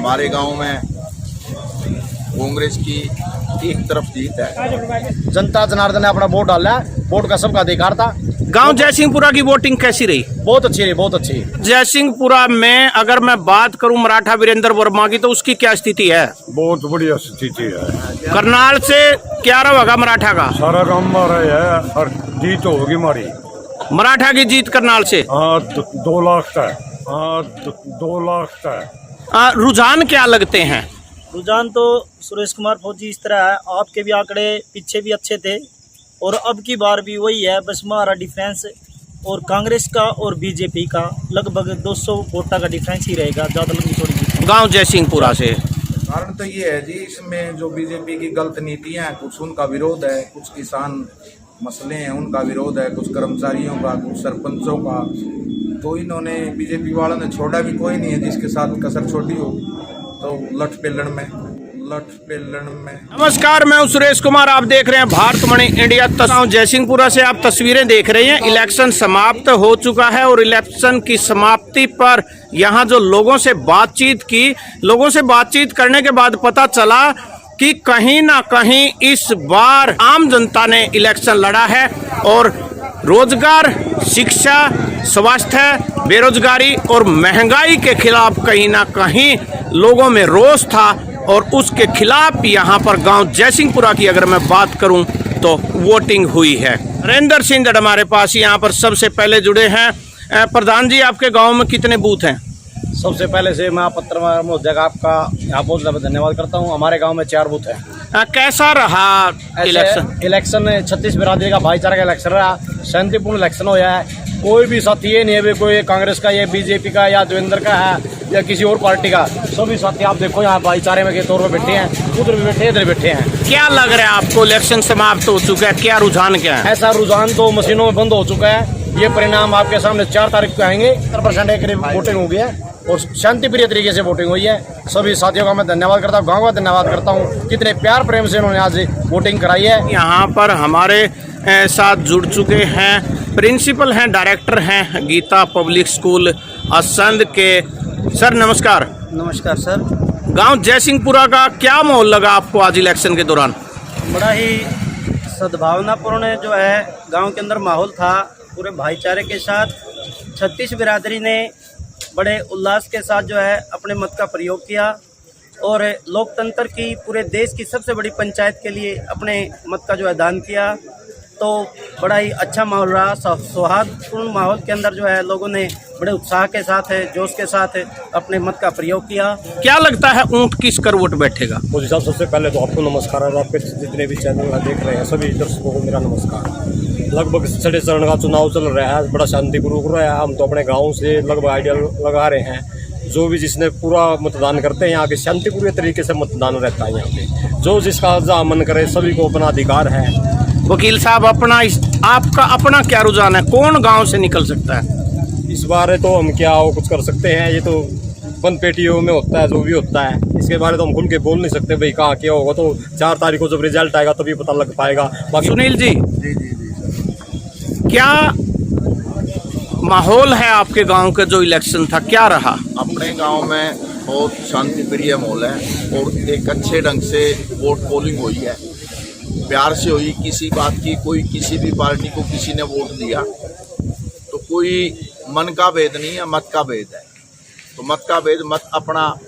हमारे गांव में कांग्रेस की एक तरफ जीत है। जनता जनार्दन ने अपना वोट डाला है, वोट का सबका अधिकार था। गांव जयसिंहपुरा की वोटिंग कैसी रही? बहुत अच्छी रही, बहुत अच्छी। जयसिंहपुरा में अगर मैं बात करूं मराठा वीरेंद्र वर्मा की, तो उसकी क्या स्थिति है? बहुत बढ़िया स्थिति है। करनाल से क्या रहेगा मराठा का? सारा काम मारा है और जीत होगी हमारी। मराठा की जीत करनाल से? हाँ 2 लाख का। हाँ 2 लाख का। रुझान क्या लगते हैं? रुझान तो सुरेश कुमार फौजी इस तरह है, आपके भी आंकड़े पीछे भी अच्छे थे और अब की बार भी वही है। बस हमारा डिफरेंस और कांग्रेस का और बीजेपी का लगभग 200 वोटा का डिफरेंस ही रहेगा, ज़्यादा लंबी थोड़ी। गांव जयसिंहपुरा से कारण तो ये है जी, इसमें जो बीजेपी की गलत नीतियां हैं, कुछ उनका विरोध है, कुछ किसान मसले हैं उनका विरोध है, कुछ कर्मचारियों का, कुछ सरपंचों का। तो इन्होंने बीजेपी वालों ने छोड़ा भी कोई नहीं है जिसके साथ कसर छोटी हो। तो लठ पेलण में। नमस्कार, मैं हूं सुरेश कुमार, आप देख रहे हैं भारतमणि इंडिया। जयसिंहपुरा से आप तस्वीरें देख रहे हैं। इलेक्शन समाप्त हो चुका है और इलेक्शन की समाप्ति पर यहां जो लोगों से बातचीत करने के बाद पता चला कि कहीं ना कहीं इस बार आम जनता ने इलेक्शन लड़ा है और रोजगार, शिक्षा, स्वास्थ्य, बेरोजगारी और महंगाई के खिलाफ कहीं ना कहीं लोगों में रोष था और उसके खिलाफ यहाँ पर गांव जयसिंहपुरा की अगर मैं बात करूं तो वोटिंग हुई है। नरेंद्र सिंह दड़ हमारे पास यहाँ पर सबसे पहले जुड़े हैं। प्रधान जी, आपके गांव में कितने बूथ हैं? सबसे पहले से मैं पत्रकार महोदय का आपका यहाँ बहुत ज़्यादा धन्यवाद करता हूँ। हमारे गांव में 4 बूथ हैं। कैसा रहा इलेक्शन 36 बिरादरी का भाईचारा का इलेक्शन रहा, शांतिपूर्ण इलेक्शन होया है। कोई भी साथी ये नहीं है कोई कांग्रेस का, ये बीजेपी का या देवेंद्र का है या किसी और पार्टी का। सभी साथी आप देखो यहाँ भाईचारे में के तौर पर बैठे हैं, उधर भी बैठे हैं, इधर बैठे हैं। क्या लग रहा है आपको? इलेक्शन समाप्त हो चुका है, क्या रुझान क्या है? ऐसा रुझान तो मशीनों में बंद हो चुका है। ये परिणाम आपके सामने 4 तारीख को आएंगे। 70% के करीब वोटिंग हो गई है और शांति प्रिय तरीके से वोटिंग हुई है। सभी साथियों का मैं धन्यवाद करता हूँ, गाँव का धन्यवाद करता हूँ, कितने प्यार प्रेम से उन्होंने आज वोटिंग कराई है। यहाँ पर हमारे साथ जुड़ चुके हैं प्रिंसिपल हैं, डायरेक्टर हैं गीता पब्लिक स्कूल असंध के। सर नमस्कार। नमस्कार सर। गांव जयसिंहपुरा का क्या माहौल लगा आपको आज इलेक्शन के दौरान? बड़ा ही सद्भावनापूर्ण जो है गांव के अंदर माहौल था, पूरे भाईचारे के साथ 36 बिरादरी ने बड़े उल्लास के साथ जो है अपने मत का प्रयोग किया और लोकतंत्र की पूरे देश की सबसे बड़ी पंचायत के लिए अपने मत का जो है दान किया। तो बड़ा ही अच्छा माहौल रहा, सौहार्दपूर्ण माहौल के अंदर जो है लोगों ने बड़े उत्साह के साथ जोश के साथ अपने मत का प्रयोग किया। क्या लगता है ऊंट किस करवट बैठेगा? मोदी साहब, सबसे पहले तो आपको नमस्कार और आपके जितने भी चैनल देख रहे हैं सभी दर्शकों को मेरा नमस्कार। लगभग 6 चरण का चुनाव चल रहा है, बड़ा शांतिपूर्वक रहा है। हम तो अपने गाँव से लगभग आइडिया लगा रहे हैं। जो भी जिसने पूरा मतदान करते हैं यहाँ के शांतिपूर्ण तरीके से मतदान रहता है। यहाँ पे जो जिसका जहाँ मन करे, सभी को अपना अधिकार है। वकील साहब, आपका अपना क्या रुझान है? कौन गांव से निकल सकता है इस बार? तो हम क्या कुछ कर सकते हैं, ये तो बंद पेटियों में होता है जो भी होता है। इसके बारे तो हम खुल के बोल नहीं सकते भाई कहाँ क्या होगा। तो 4 तारीख को जब रिजल्ट आएगा तभी पता लग पाएगा। बाकी सुनील जी, क्या माहौल है आपके गांव का? जो इलेक्शन था क्या रहा? अपने गांव में बहुत शांति प्रिय माहौल है और एक अच्छे ढंग से वोट पोलिंग हुई है, प्यार से हुई। किसी बात की कोई किसी भी पार्टी को किसी ने वोट दिया तो कोई मन का भेद नहीं है, मत का भेद है। तो मत का भेद, मत अपना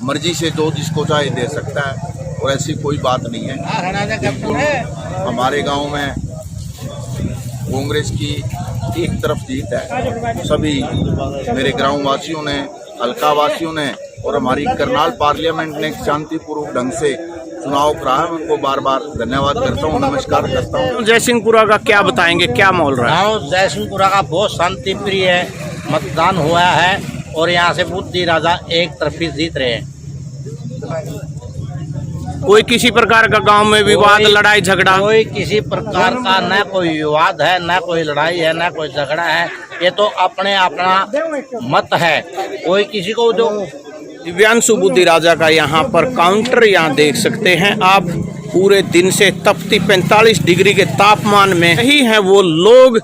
मर्जी से जो जिसको चाहे दे सकता है और ऐसी कोई बात नहीं है। हमारे गांव में कांग्रेस की एक तरफ जीत है। सभी मेरे ग्राम वासियों ने, हल्का वासियों ने और हमारी करनाल पार्लियामेंट ने शांतिपूर्वक ढंग से चुनाव कराया। उनको बार बार धन्यवाद करता हूँ, नमस्कार करता हूँ। जयसिंहपुरा का क्या बताएंगे, क्या माहौल रहा है? गाँव जयसिंहपुरा का बहुत शांति प्रिय मतदान हुआ है और यहाँ से बुद्धि राजा एक तरफी जीत रहे हैं। कोई किसी प्रकार का गांव में विवाद, लड़ाई झगड़ा? कोई किसी प्रकार का न कोई विवाद है, न कोई लड़ाई है, न कोई झगड़ा है। ये तो अपना मत है। कोई किसी को जो दिव्यांशु बुद्धि राजा का यहाँ पर काउंटर यहाँ देख सकते हैं आप। पूरे दिन से तपती 45 डिग्री के तापमान में यही हैं वो लोग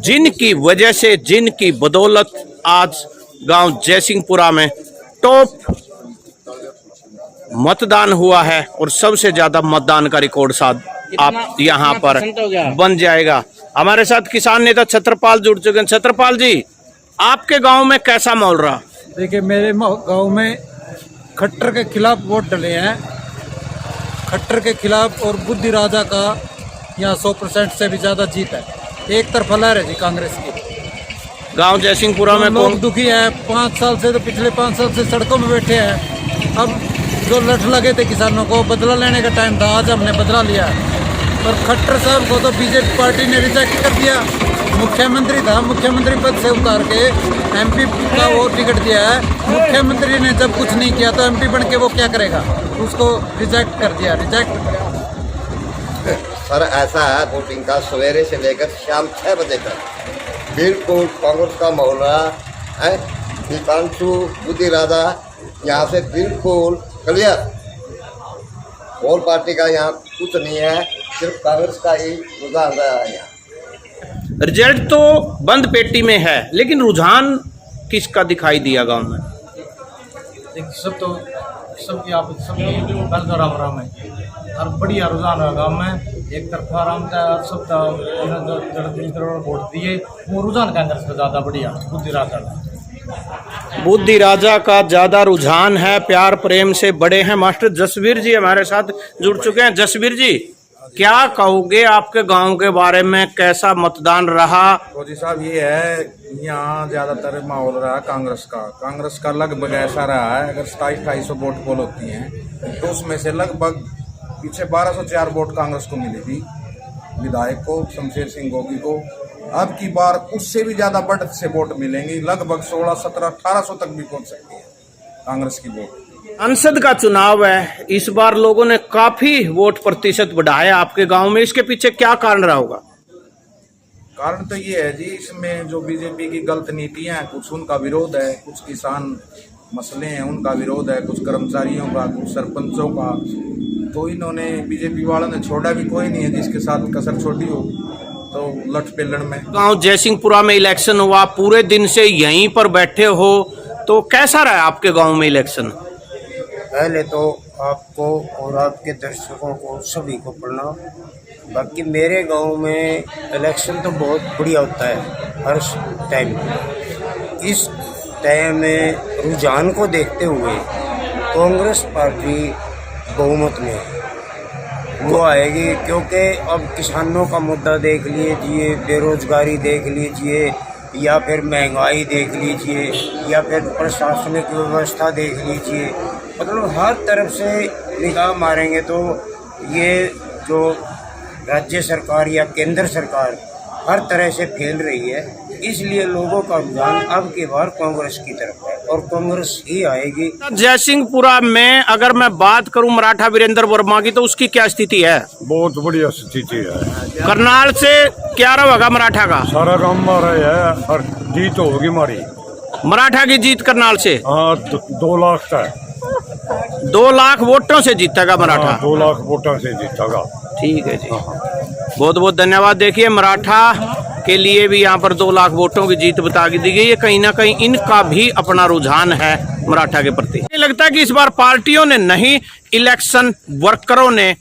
जिनकी वजह से, जिनकी बदौलत आज गांव जयसिंहपुरा में टॉप मतदान हुआ है और सबसे ज्यादा मतदान का रिकॉर्ड साथ आप यहाँ पर बन जाएगा। हमारे साथ किसान नेता छत्रपाल जुड़ चुके हैं। छत्रपाल जी, आपके गांव में कैसा माहौल रहा? देखिए, मेरे गांव में खट्टर के खिलाफ वोट डले हैं, खट्टर के खिलाफ, और बुद्धि राजा का यहाँ 100% से भी ज़्यादा जीत है। एक तरफा लहर है जी कांग्रेस की। गांव जयसिंहपुरा में लोग दुखी हैं, 5 साल से, तो पिछले 5 साल से सड़कों में बैठे हैं। अब जो लठ लगे थे किसानों को, बदला लेने का टाइम था, आज हमने बदला लिया। पर खट्टर साहब को तो बीजेपी पार्टी ने रिजेक्ट कर दिया। मुख्यमंत्री था, मुख्यमंत्री पद से उतार के एमपी का वो टिकट दिया है। मुख्यमंत्री ने जब कुछ नहीं किया तो एमपी बन के वो क्या करेगा? उसको रिजेक्ट कर दिया, रिजेक्ट। सर ऐसा है, वोटिंग का सवेरे से लेकर शाम 6 बजे तक बिल्कुल कांग्रेस का माहौल रहा है। दीपांशु बुद्धि राजा यहाँ से बिल्कुल क्लियर, और पार्टी का यहाँ कुछ नहीं है, सिर्फ कांग्रेस का ही रुझान रहा है। यहाँ रिजल्ट तो बंद पेटी में है, लेकिन रुझान किसका दिखाई दिया गांव में? सबकी आप सबकी बराबर है और बढ़िया रुझान है गाँव में। एक तरफा आराम था, सब वोट दिए, वो रुझान कांग्रेस का ज़्यादा बढ़िया, बुद्धि राजा का। बुद्धि राजा का ज्यादा रुझान है, प्यार प्रेम से बड़े हैं। मास्टर जसवीर जी हमारे साथ जुड़ चुके हैं। जसवीर जी, क्या कहोगे आपके गांव के बारे में, कैसा मतदान रहा? तो जी साहब, ये है यहाँ ज्यादातर माहौल रहा कांग्रेस का लगभग ऐसा रहा है। अगर 2700 वोट पोल होती हैं तो उसमें से लगभग पीछे 1204 वोट कांग्रेस को मिली थी, विधायक को, शमशेर सिंह गोगी को। अब की बार उससे भी ज्यादा बढ़त से वोट मिलेंगी, लगभग 16, 17, 1800 तक भी पहुंच सकती है कांग्रेस की वोट। संसद का चुनाव है, इस बार लोगों ने काफी वोट प्रतिशत बढ़ाया आपके गांव में, इसके पीछे क्या कारण रहा होगा? कारण तो ये है जी, इसमें जो बीजेपी की गलत नीतियां हैं, कुछ उनका विरोध है, कुछ किसान मसले हैं उनका विरोध है, कुछ कर्मचारियों का, कुछ सरपंचों का। तो इन्होंने, बीजेपी वालों ने छोड़ा भी कोई नहीं है जिसके साथ कसर छोड़ी हो, तो लठ पेलड़ में। गांव जयसिंहपुरा में इलेक्शन हुआ, पूरे दिन से यहीं पर बैठे हो, तो कैसा रहा आपके गांव में इलेक्शन? पहले तो आपको और आपके दर्शकों को सभी को प्रणाम। बाकी मेरे गांव में इलेक्शन तो बहुत बढ़िया होता है हर टाइम। इस टाइम में रुझान को देखते हुए कांग्रेस पार्टी बहुमत में वो आएगी, क्योंकि अब किसानों का मुद्दा देख लीजिए, बेरोजगारी देख लीजिए, या फिर महंगाई देख लीजिए, या फिर प्रशासनिक व्यवस्था देख लीजिए, मतलब हर तरफ से निगाह मारेंगे तो ये जो राज्य सरकार या केंद्र सरकार हर तरह से फैल रही है, इसलिए लोगों का रुझान अब की बार कांग्रेस की तरफ है और कांग्रेस ही आएगी। जयसिंहपुरा में अगर मैं बात करूं मराठा वीरेंद्र वर्मा की, तो उसकी क्या स्थिति है? बहुत बढ़िया स्थिति है। करनाल से क्या रहेगा मराठा का? सारा काम मारा है और जीत होगी हमारी। मराठा की जीत करनाल से? हाँ, 2 लाख का है। 2 लाख वोटों से जीतेगा मराठा? 2 लाख वोटों से जीतेगा। ठीक है जी, बहुत बहुत धन्यवाद। देखिए, मराठा के लिए भी यहाँ पर 2 लाख वोटों की जीत बता दी गई है। कहीं ना कहीं इनका भी अपना रुझान है मराठा के प्रति। मुझे लगता है कि इस बार पार्टियों ने नहीं, इलेक्शन वर्करों ने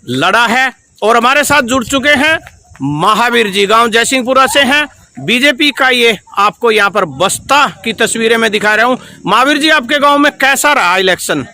लड़ा है। और हमारे साथ जुड़ चुके हैं महावीर जी, गांव जयसिंहपुरा से हैं। बीजेपी का ये आपको यहाँ पर बस्ता की तस्वीरें मैं दिखा रहा हूँ। महावीर जी, आपके गांव में कैसा रहा इलेक्शन?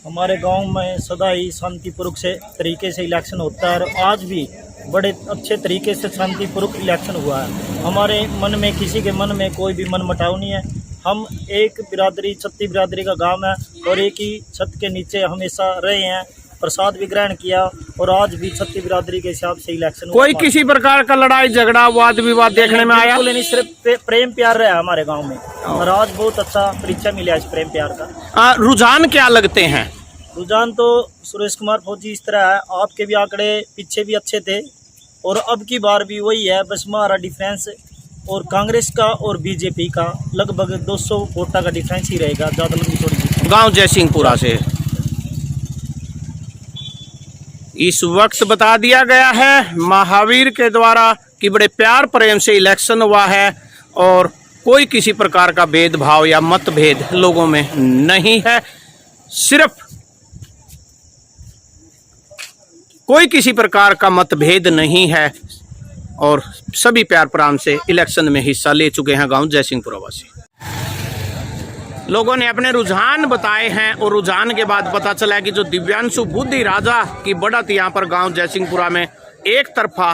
हमारे गांव में सदा ही शांतिपूर्वक से तरीके से इलेक्शन होता है और आज भी बड़े अच्छे तरीके से शांतिपूर्वक इलेक्शन हुआ है। हमारे मन में, किसी के मन में कोई भी मनमुटाव नहीं है। हम एक बिरादरी, छत्ती बिरादरी का गांव है और एक ही छत के नीचे हमेशा रहे हैं, प्रसाद भी ग्रहण किया और आज भी छत्ती बिरादरी के हिसाब से इलेक्शन हुआ। कोई किसी प्रकार का लड़ाई झगड़ा वाद विवाद देखने में आया? नहीं, सिर्फ प्रेम प्यार रहा हमारे गांव में और आज बहुत अच्छा परिचय मिला इस प्रेम प्यार का। रुझान क्या लगते हैं? रुझान तो सुरेश कुमार फौजी इस तरह है, आपके भी आंकड़े पीछे भी अच्छे थे और अब की बार भी वही है। बस हमारा डिफरेंस और कांग्रेस का और बीजेपी का लगभग 200 वोटा का डिफरेंस ही रहेगा, ज़्यादा लंबी थोड़ी। गांव जयसिंहपुरा से इस वक्त बता दिया गया है महावीर के द्वारा कि बड़े प्यार प्रेम से इलेक्शन हुआ है और कोई किसी प्रकार का भेदभाव या मतभेद लोगों में नहीं है। सिर्फ कोई किसी प्रकार का मतभेद नहीं है और सभी प्यार प्राम से इलेक्शन में हिस्सा ले चुके हैं गांव जयसिंहपुरा वासी। लोगों ने अपने रुझान बताए हैं और रुझान के बाद पता चला है कि जो दिव्यांशु बुद्धि राजा की बढ़त यहाँ पर गांव जयसिंहपुरा में एक तरफा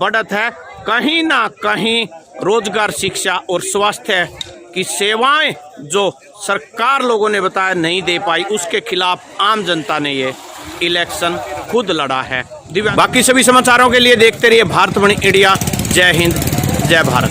बढ़त है। कहीं ना कहीं रोजगार, शिक्षा और स्वास्थ्य की सेवाएं जो सरकार लोगों ने बताया नहीं दे पाई, उसके खिलाफ आम जनता ने ये इलेक्शन खुद लड़ा है। बाकी सभी समाचारों के लिए देखते रहिए भारतवाणी इंडिया। जय हिंद, जय भारत।